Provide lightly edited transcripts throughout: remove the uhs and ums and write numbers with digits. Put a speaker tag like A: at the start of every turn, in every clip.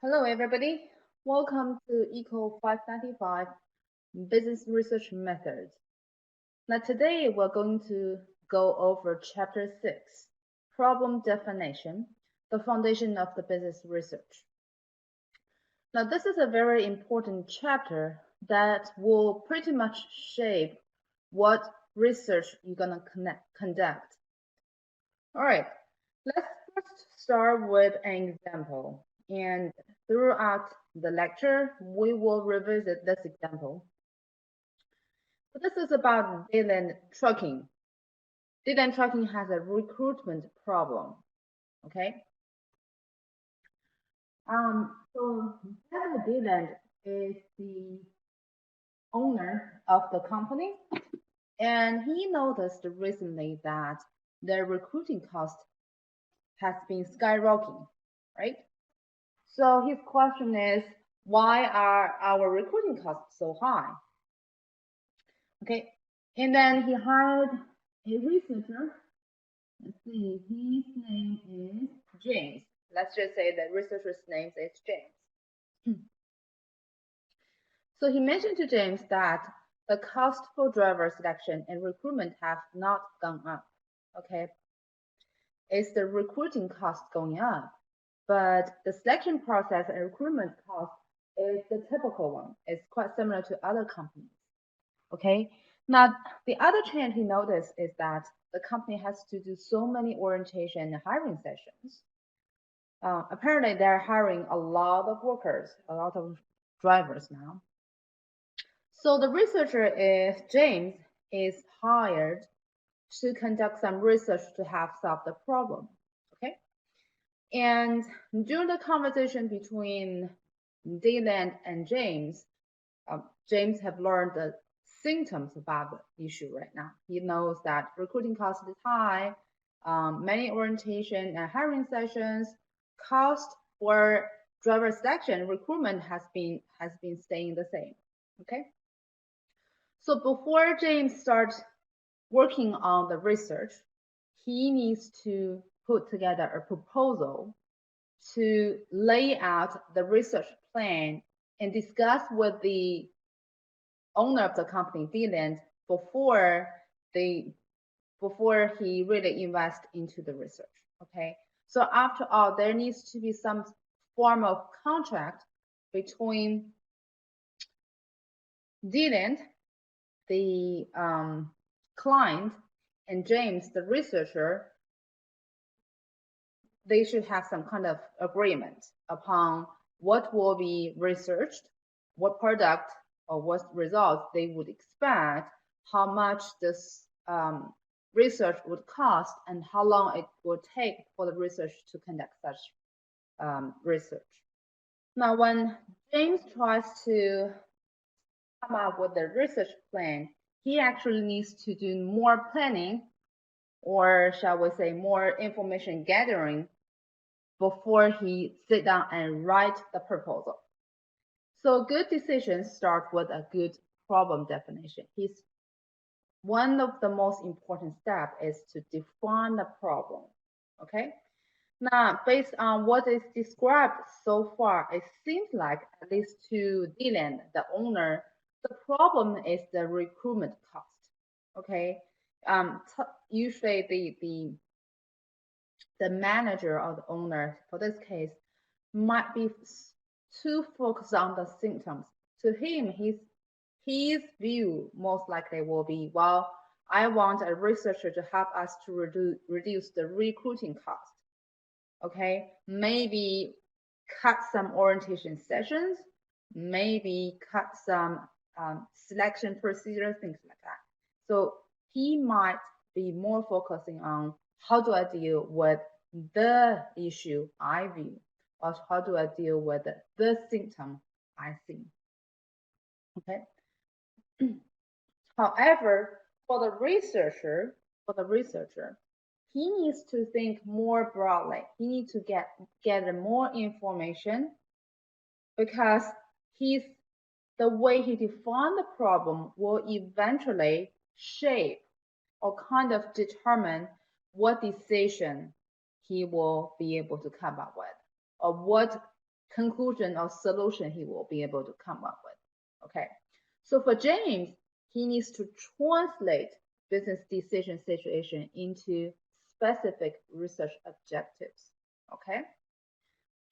A: Hello, everybody. Welcome to ECO-595 Business Research Methods. Now, today we're going to go over Chapter 6, Problem Definition, the Foundation of the Business Research. Now, this is a very important chapter that will pretty much shape what research you're going to conduct. All right, let's first start with an example. And throughout the lecture, we will revisit this example. So this is about Dayland Trucking. Dayland Trucking has a recruitment problem. Okay. So Dayland is the owner of the company, and he noticed recently that their recruiting cost has been skyrocketing, right? So his question is, why are our recruiting costs so high? Okay, and then he hired a researcher. Let's see, his name is James. Let's just say the researcher's name is James. So he mentioned to James that the cost for driver selection and recruitment have not gone up. Okay, it's the recruiting cost going up, but the selection process and recruitment cost is the typical one. It's quite similar to other companies. Okay, now the other trend he noticed is that the company has to do so many orientation and hiring sessions. Apparently, they're hiring a lot of workers, a lot of drivers now. So the researcher is James is hired to conduct some research to have solved the problem. Okay, and during the conversation between Dayland and James, James have learned the symptoms about the issue right now. He knows that recruiting cost is high, many orientation and hiring sessions, cost for driver selection, recruitment has been staying the same. Okay. So before James starts working on the research, he needs to put together a proposal to lay out the research plan and discuss with the owner of the company, Dayland, before he really invests into the research. Okay, so after all, there needs to be some form of contract between Dayland, the client, and James, the researcher. They should have some kind of agreement upon what will be researched, what product or what results they would expect, how much this research would cost, and how long it would take for the research to conduct such research. Now, when James tries to come up with the research plan, he actually needs to do more planning, or shall we say more information gathering, before he sit down and write the proposal. So good decisions start with a good problem definition. One of the most important steps is to define the problem. Okay. Now, based on what is described so far, it seems like, at least to Dayland, the owner, the problem is the recruitment cost. Okay. Usually the manager or the owner, for this case, might be too focused on the symptoms. To him, his view most likely will be, well, I want a researcher to help us to reduce the recruiting cost. Okay, maybe cut some orientation sessions, maybe cut some selection procedures, things like that. So he might be more focusing on how do I deal with the issue I view, or how do I deal with the symptom I see. Okay. However, for the researcher, he needs to think more broadly. He needs to gather more information, because the way he defined the problem will eventually shape or kind of determine what decision he will be able to come up with, or what conclusion or solution he will be able to come up with. Okay, so for James, he needs to translate business decision situation into specific research objectives. Okay,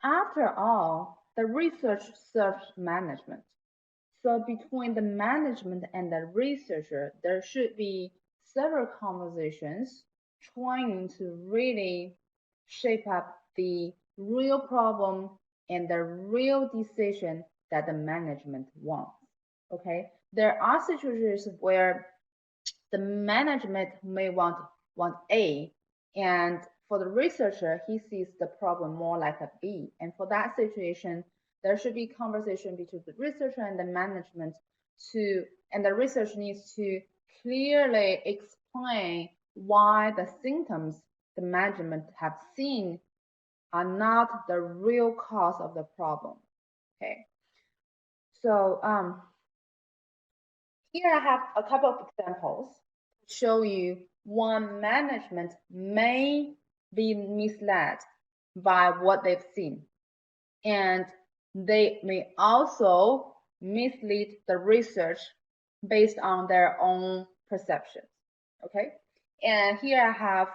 A: after all, the research serves management. So between the management and the researcher, there should be several conversations trying to really shape up the real problem and the real decision that the management wants. Okay, there are situations where the management may want A, and for the researcher, he sees the problem more like a B. And for that situation, there should be conversation between the researcher and the management and the researcher needs to clearly explain why the symptoms the management have seen are not the real cause of the problem. Okay. So here I have a couple of examples to show you one management may be misled by what they've seen. And they may also mislead the research based on their own perceptions. Okay, and here I have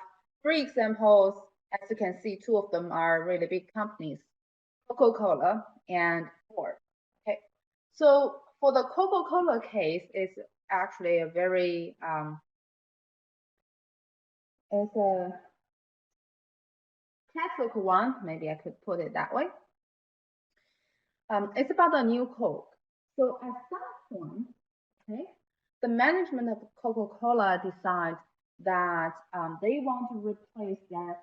A: 3 examples. As you can see, 2 of them are really big companies, Coca-Cola and Ford. Okay, so for the Coca-Cola case, it's actually a very it's a classic one. Maybe I could put it that way. It's about a new Coke. So at some point, okay, the management of Coca-Cola decides that they want to replace that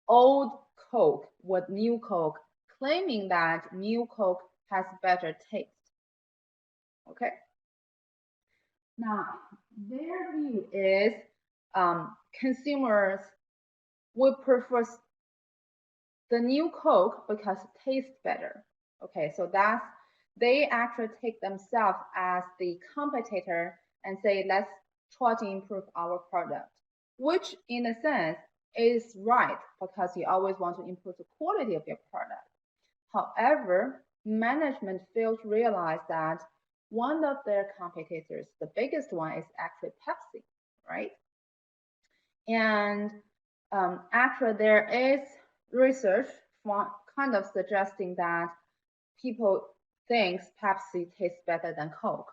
A: old Coke with new Coke, claiming that new Coke has better taste. Okay. Now, their view is consumers would prefer the new Coke because it tastes better. Okay, so that's they actually take themselves as the competitor and say, let's try to improve our product, which in a sense is right because you always want to improve the quality of your product. However, management failed to realize that one of their competitors, the biggest one, is actually Pepsi, right? And actually, there is research kind of suggesting that people think Pepsi tastes better than Coke.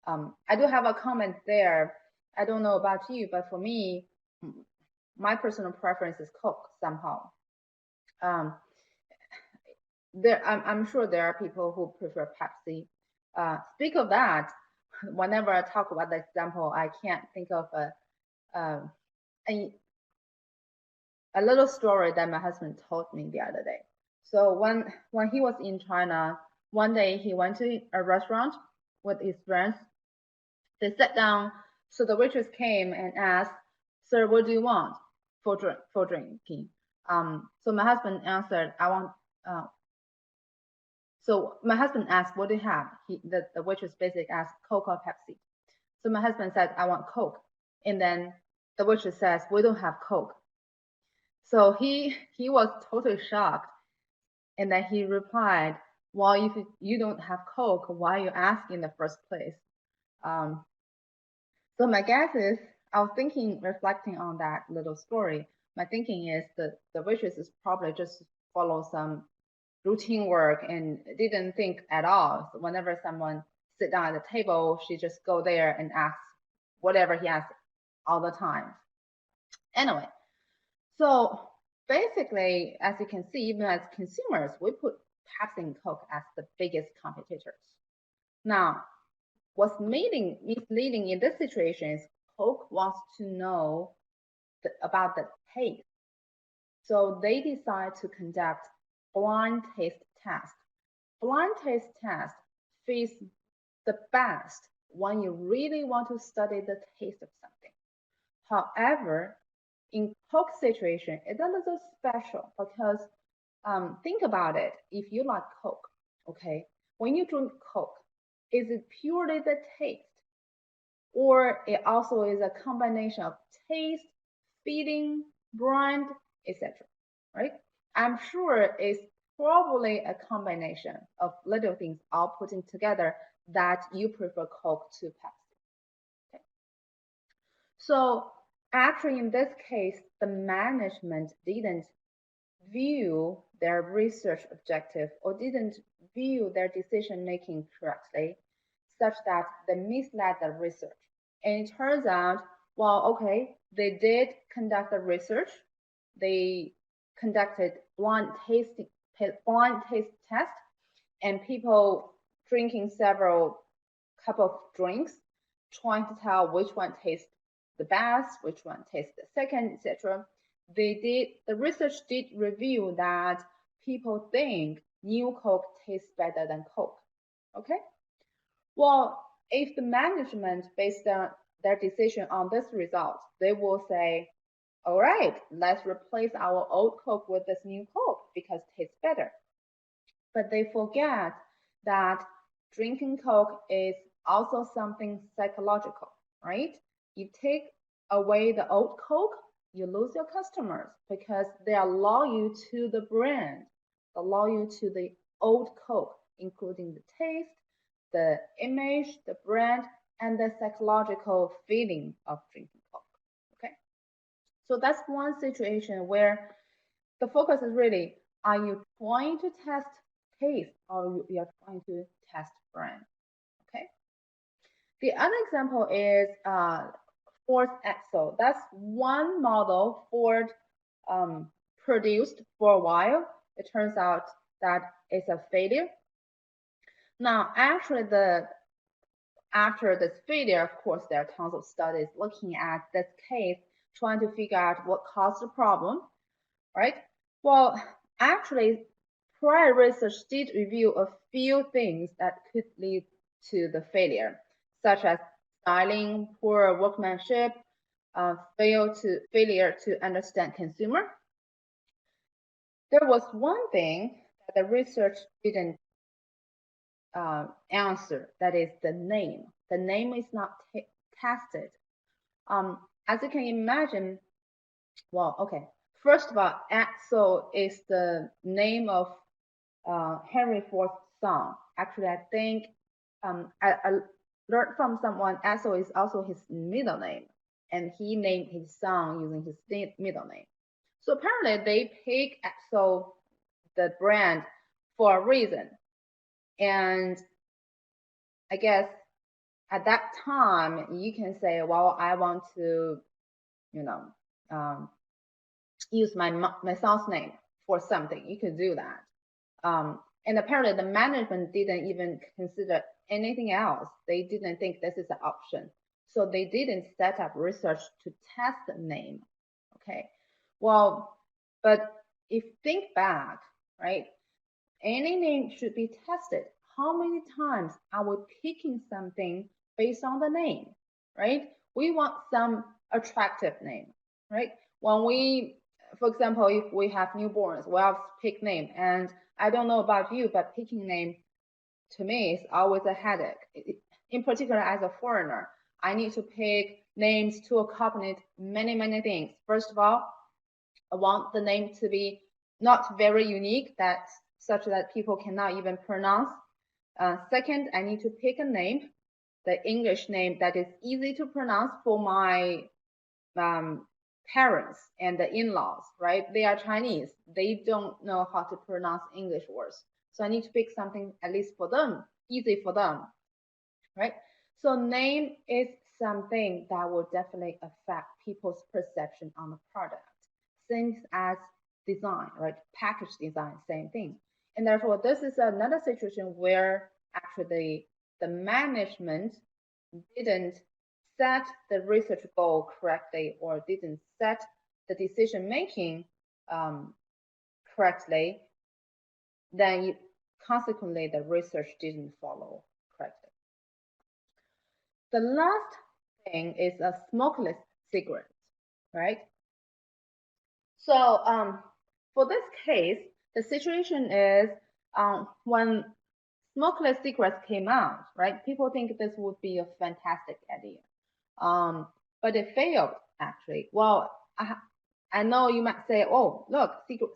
A: I do have a comment there. I don't know about you, but for me, my personal preference is Coke somehow. I'm sure there are people who prefer Pepsi. Speak of that, whenever I talk about the example, I can't think of a little story that my husband told me the other day. So when he was in China, one day he went to a restaurant with his friends. They sat down. So the waitress came and asked, "Sir, what do you want for drinking?" So my husband answered, "I want." So my husband asked, "What do you have?" The waitress basically asked, "Coke or Pepsi?" So my husband said, "I want Coke." And then the waitress says, "We don't have Coke." So he was totally shocked. And then he replied, "Well, if you don't have Coke, why are you asking in the first place?" So my guess is, I was thinking, reflecting on that little story, my thinking is that the waitress is probably just follow some routine work and didn't think at all. So whenever someone sit down at the table, she just go there and ask whatever he asks all the time. Anyway, so basically, as you can see, even as consumers, we put Pepsi and Coke as the biggest competitors. Now, what's misleading in this situation is Coke wants to know about the taste. So they decide to conduct blind taste test. Blind taste test fits the best when you really want to study the taste of something. However, in Coke situation, it's a little special because think about it. If you like Coke, okay, when you drink Coke, is it purely the taste, or it also is a combination of taste, feeling, brand, etc. Right? I'm sure it's probably a combination of little things all putting together that you prefer Coke to Pepsi. Okay. So actually, in this case, the management didn't view their research objective or didn't view their decision making correctly, such that they misled the research. And it turns out, well, okay, they did conduct the research. They conducted blind taste test, and people drinking several cup of drinks, trying to tell which one tastes the best, which one tastes the second, etc. The research did reveal that people think new Coke tastes better than Coke. Okay. Well, if the management based their decision on this result, they will say, all right, let's replace our old Coke with this new Coke because it tastes better. But they forget that drinking Coke is also something psychological, right? You take away the old Coke, you lose your customers because they are loyal to the brand, they're loyal to the old Coke, including the taste, the image, the brand, and the psychological feeling of drinking Coke. Okay, so that's one situation where the focus is really, are you trying to test taste or you are trying to test brand? Okay. The other example is Ford's Axle. That's one model Ford produced for a while. It turns out that it's a failure. Now, actually, after this failure, of course, there are tons of studies looking at this case, trying to figure out what caused the problem, right? Well, actually, prior research did reveal a few things that could lead to the failure, such as styling, poor workmanship, failure to understand consumer. There was one thing that the research didn't answer, that is the name. The name is not tested. As you can imagine, well, okay. First of all, Axel is the name of Henry Ford's son. Actually, I think I learned from someone Axel is also his middle name, and he named his son using his middle name. So apparently, they picked Axel, the brand, for a reason. And I guess at that time, you can say, well, I want to, you know, use my son's name for something. You could do that. And apparently the management didn't even consider anything else. They didn't think this is an option. So they didn't set up research to test the name. Okay. Well, but if think back, right? Any name should be tested. How many times are we picking something based on the name, right? We want some attractive name, right? When we, for example, if we have newborns, we have to pick name. And I don't know about you, but picking name to me is always a headache. In particular, as a foreigner, I need to pick names to accompany many, many things. First of all, I want the name to be not very unique, such that people cannot even pronounce. Second, I need to pick a name, the English name that is easy to pronounce for my parents and the in-laws, right? They are Chinese. They don't know how to pronounce English words. So I need to pick something at least for them, easy for them, right? So name is something that will definitely affect people's perception on the product. Same as design, right? Package design, same thing. And therefore, this is another situation where actually the management didn't set the research goal correctly or didn't set the decision making correctly, then consequently the research didn't follow correctly. The last thing is a smokeless cigarette, right? So for this case, the situation is when smokeless cigarettes came out, right? People think this would be a fantastic idea, but it failed actually. Well, I know you might say, oh, look,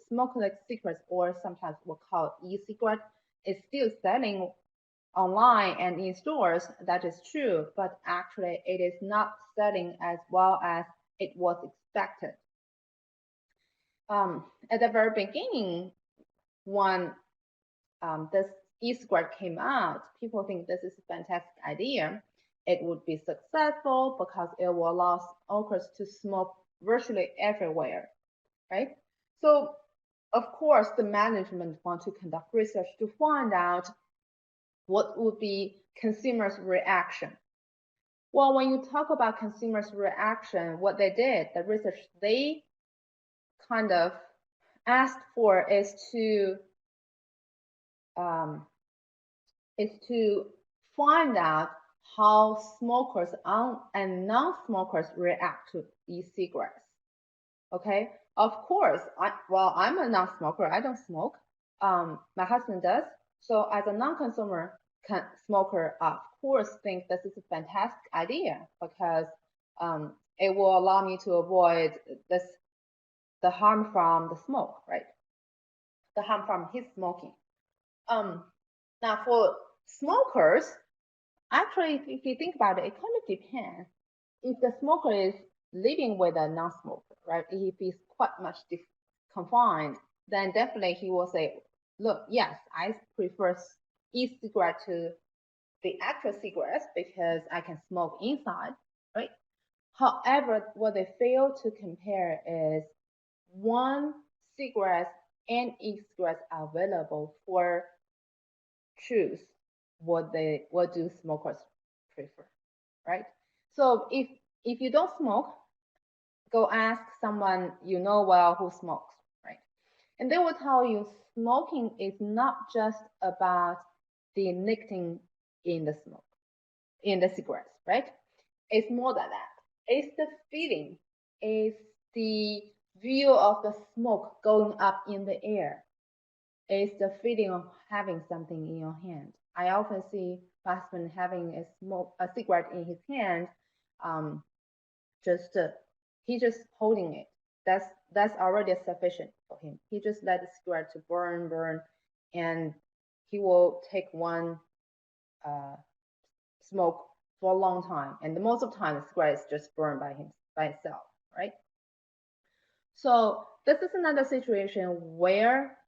A: smokeless cigarettes, or sometimes we'll call e-cigarette, is still selling online and in stores. That is true, but actually it is not selling as well as it was expected. At the very beginning, when this e-cigarette came out, people think this is a fantastic idea. It would be successful because it will allow smokers to smoke virtually everywhere, right? So, of course, the management want to conduct research to find out what would be consumers' reaction. Well, when you talk about consumers' reaction, what they did, the research they kind of asked for is to find out how smokers and non-smokers react to e-cigarettes. Okay, of course, I'm a non-smoker. I don't smoke. My husband does. So as a non-consumer smoker, of course, think this is a fantastic idea because it will allow me to avoid the harm from the smoke, right? The harm from his smoking. Now for smokers, actually, if you think about it, it kind of depends. If the smoker is living with a non-smoker, right? If he's quite much confined, then definitely he will say, look, yes, I prefer e-cigarette to the actual cigarettes because I can smoke inside, right? However, what they fail to compare is one cigarettes and e-cigarettes are available for choose what do smokers prefer, right? So if you don't smoke, go ask someone you know well who smokes, right? And they will tell you smoking is not just about the nicotine in the smoke, in the cigarettes, right? It's more than that. It's the feeling, it's the view of the smoke going up in the air. It's the feeling of having something in your hand. I often see my husband having a cigarette in his hand, he just holding it. That's already sufficient for him. He just let the cigarette to burn, and he will take one smoke for a long time. And most of the time, the cigarette is just burned by itself, right? So this is another situation where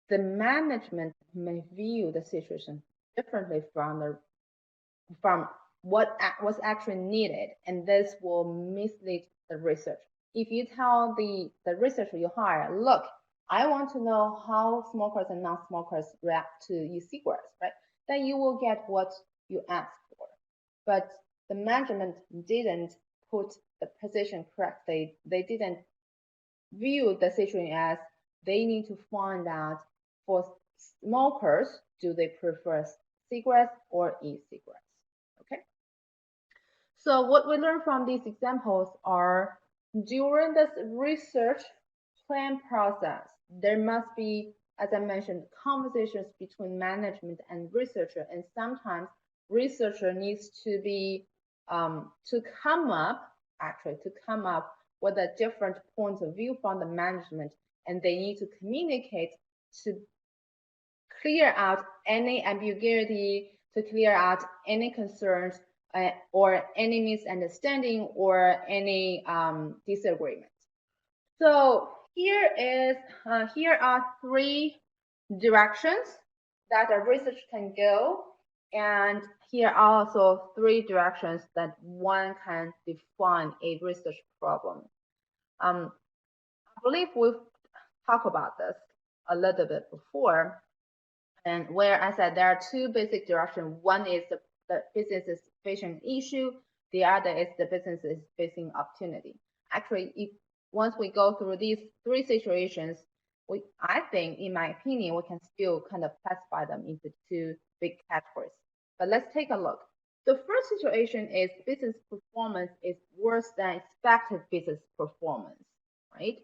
A: the management may view the situation differently from what was actually needed, and this will mislead the research. If you tell the researcher you hire, look, I want to know how smokers and non-smokers react to e-cigarettes, right? Then you will get what you asked for. But the management didn't put the position correctly. They didn't view the situation as they need to find out for smokers, do they prefer cigarettes or e-cigarettes? Okay. So what we learned from these examples are during this research plan process, there must be, as I mentioned, conversations between management and researcher, and sometimes researcher needs to be to come up with a different point of view from the management, and they need to communicate to clear out any ambiguity, to clear out any concerns or any misunderstanding or any disagreement. So here are three directions that a research can go, and here are also three directions that one can define a research problem. I believe we've talked about this a little bit before, and where I said there are two basic directions. One is the business is facing issue, the other is the business is facing opportunity. Actually, if once we go through these three situations, I think, in my opinion, we can still kind of classify them into two big categories. But let's take a look. The first situation is business performance is worse than expected business performance, right?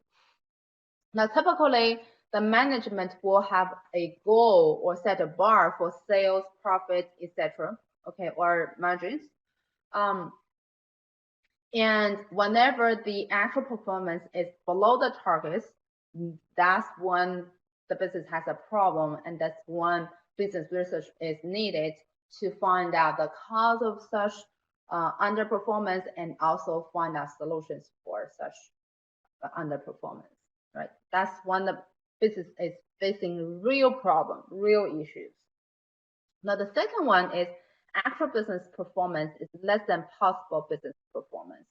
A: Now, typically, the management will have a goal or set a bar for sales, profit, etc. Okay, or margins. And whenever the actual performance is below the targets, that's when the business has a problem, and that's when business research is needed to find out the cause of such underperformance and also find out solutions for such underperformance, right? That's when the business is facing real problem, real issues. Now, the second one is actual business performance is less than possible business performance.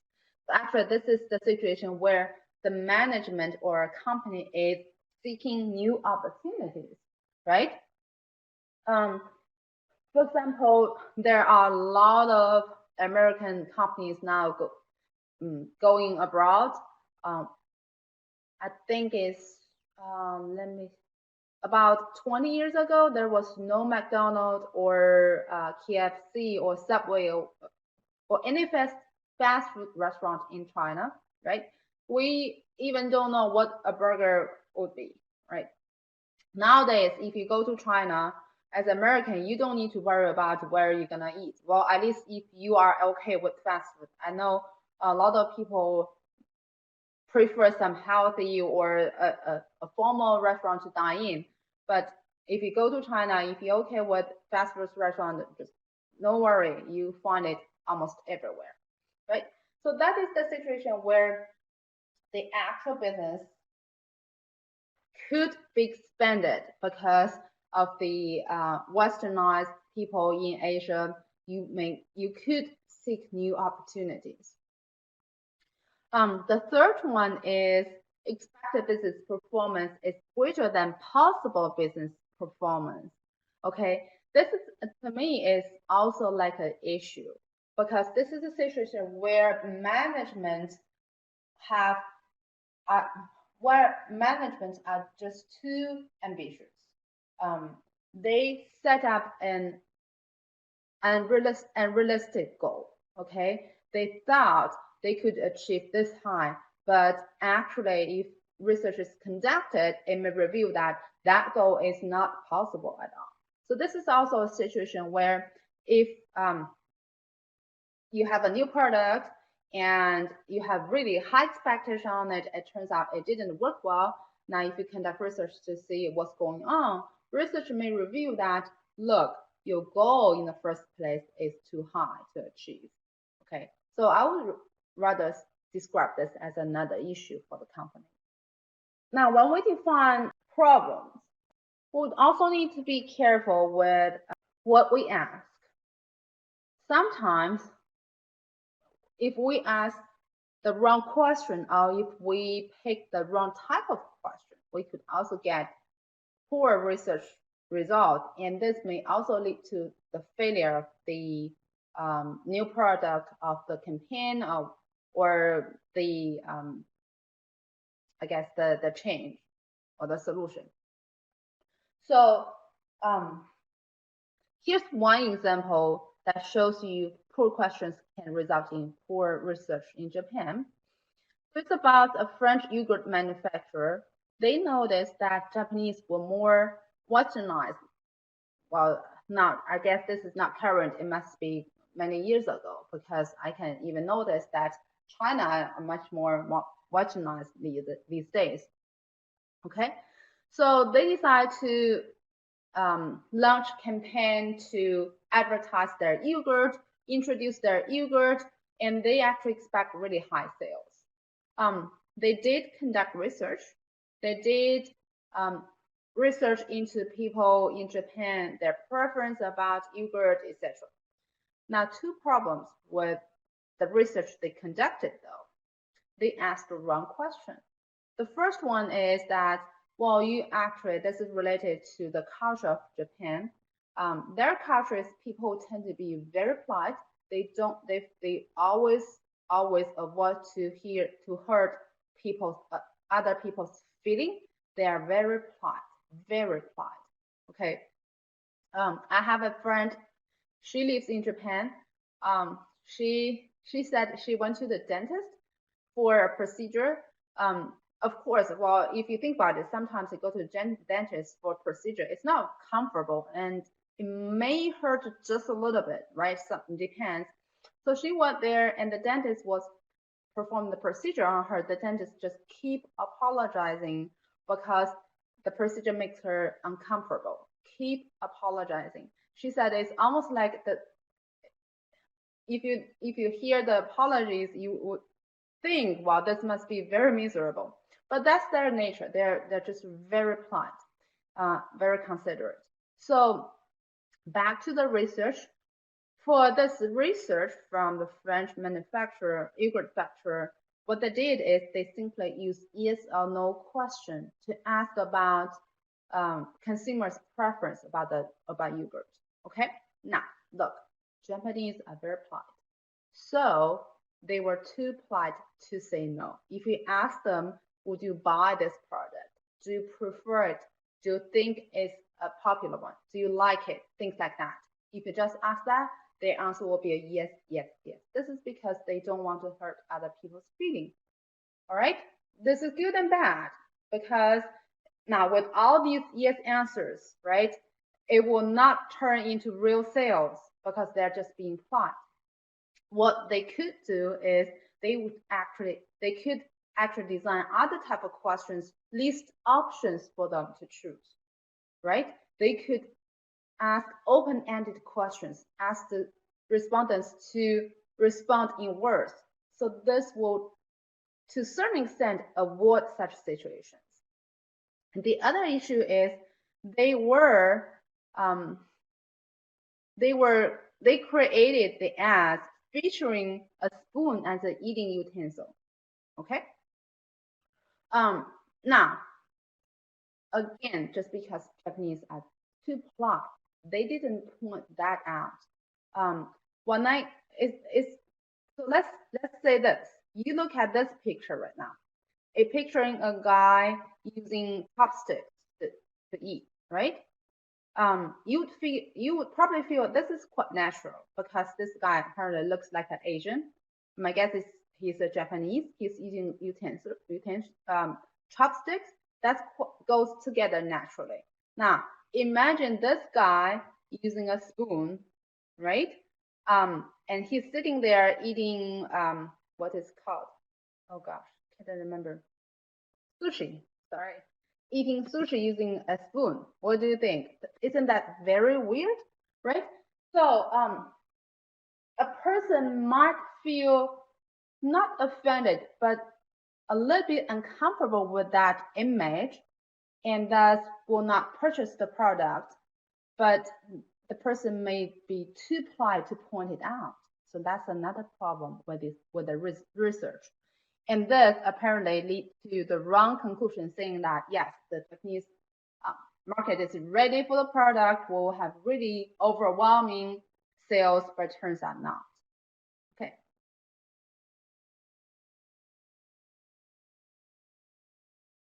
A: So actually, this is the situation where the management or a company is seeking new opportunities, right? For example, there are a lot of American companies now going abroad. I think it's about 20 years ago, there was no McDonald's or KFC or Subway or any fast food restaurant in China, right? We even don't know what a burger would be, right? Nowadays, if you go to China as American, you don't need to worry about where you're gonna eat. Well, at least if you are okay with fast food. I know a lot of people prefer some healthy or a formal restaurant to dine in. But if you go to China, if you're okay with fast food restaurant, just no worry, you find it almost everywhere, right? So that is the situation where the actual business could be expanded because of the westernized people in Asia. You could seek new opportunities. The third one is expected business performance is greater than possible business performance. Okay, this is to me is also like an issue because this is a situation where management are just too ambitious. They set up an unrealistic goal. Okay, they thought they could achieve this high, but actually, if research is conducted, it may reveal that that goal is not possible at all. So this is also a situation where if you have a new product and you have really high expectation on it, it turns out it didn't work well. Now, if you conduct research to see what's going on, research may reveal that, look, your goal in the first place is too high to achieve. Okay, so I would rather describe this as another issue for the company. Now, when we define problems, we would also need to be careful with what we ask. Sometimes, if we ask the wrong question or if we pick the wrong type of question, we could also get poor research results, and this may also lead to the failure of the new product of the campaign or the I guess the change or the solution. So here's one example that shows you poor questions can result in poor research in Japan. It's about a French yogurt manufacturer. They noticed that Japanese were more westernized. Well, I guess this is not current. It must be many years ago because I can even notice that China are much more westernized these days. Okay, so they decide to launch campaign to advertise their yogurt, introduce their yogurt, and they actually expect really high sales. They did conduct research. They did research into people in Japan, their preference about yogurt, etc. Now, two problems with the research they conducted, though. They asked the wrong question. The first one is that, well, this is related to the culture of Japan. Their culture is people tend to be very polite. They always avoid to hurt other people's feeling. They are very polite. Okay. I have a friend. She lives in Japan. She said she went to the dentist for a procedure. Of course, well, if you think about it, sometimes you go to the dentist for a procedure. It's not comfortable and it may hurt just a little bit, right? Something depends. So she went there and the dentist was perform the procedure on her, the dentist just keep apologizing because the procedure makes her uncomfortable. Keep apologizing. She said it's almost like if you hear the apologies, you would think, wow, this must be very miserable. But that's their nature. They're just very polite, very considerate. So back to the research. For this research from the French manufacturer, yogurt manufacturer, what they did is they simply used yes or no question to ask about consumers' preference about yogurt. Okay, now look, Japanese are very polite, so they were too polite to say no. If you ask them, would you buy this product? Do you prefer it? Do you think it's a popular one? Do you like it? Things like that. If you just ask that, their answer will be a yes, yes, yes. This is because they don't want to hurt other people's feelings. All right? This is good and bad because now with all these yes answers, right, it will not turn into real sales because they're just being polite. What they could do is they could actually design other type of questions, list options for them to choose, right? They could ask open-ended questions, ask the respondents to respond in words. So this will, to a certain extent, avoid such situations. And the other issue is they created the ads featuring a spoon as an eating utensil. Okay. Now, again, just because Japanese are too polite, they didn't point that out. So let's say this. You look at this picture right now. It's picturing a guy using chopsticks to eat, right? You would probably feel this is quite natural because this guy apparently looks like an Asian. My guess is he's a Japanese. He's using chopsticks. That goes together naturally. Now, imagine this guy using a spoon, right? And he's sitting there eating what is called? Oh gosh, can't remember. Sushi. Sorry, eating sushi using a spoon. What do you think? Isn't that very weird, right? So a person might feel not offended, but a little bit uncomfortable with that image, and thus will not purchase the product, but the person may be too polite to point it out. So that's another problem with the research. And this apparently leads to the wrong conclusion, saying that yes, the Japanese market is ready for the product, will have really overwhelming sales, but turns out not.